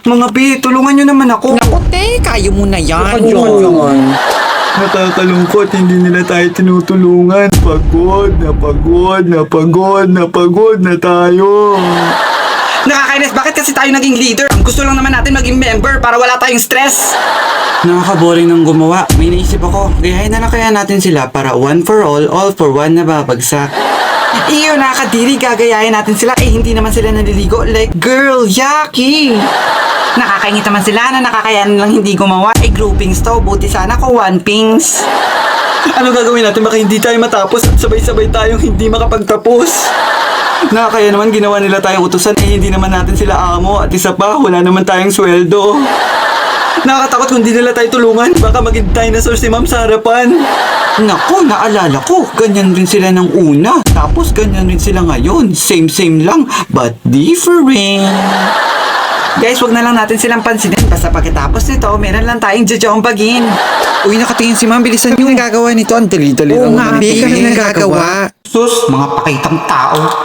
Mga bi, tulungan nyo naman ako. Naku, te, kaya mo na yan. Nakakalungkot, hindi nila tayo tinutulungan. Pagod na tayo. Nakakainis, bakit kasi tayo naging leader? Ang gusto lang naman natin maging member para wala tayong stress. Nakakaboring ng gumawa. May naisip ako, gayahin na lang kaya natin sila para one for all for one na babagsak. Iyo, nakakadiri, gagayahin natin sila. Eh, hindi naman sila naliligo. Like, girl, yucky. Nakakaingit naman sila na nakakayanan lang hindi gumawa. Eh, groupings to. Buti sana ko one pings. Ano gagawin natin? Baka hindi tayo matapos at sabay-sabay tayong hindi makapagtapos. Nakakaya naman ginawa nila tayong utusan eh hindi naman natin sila amo at isa pa wala naman tayong sweldo. Nakakatakot kung di nila tayo tulungan baka maging dinosaur si ma'am sa harapan. Nako, naalala ko. Ganyan rin sila ng una. Tapos ganyan rin sila ngayon. Same lang, but different. Guys, wag na lang natin silang pansinin. Basta pagkatapos nito, meron lang tayong jajombagin. Uy, nakatingin si ma'am, bilisan yung nagagawa nito. Ang dali-dali Oo lang nga, naman. di ka na nagagawa. Sus, mga pakitang tao.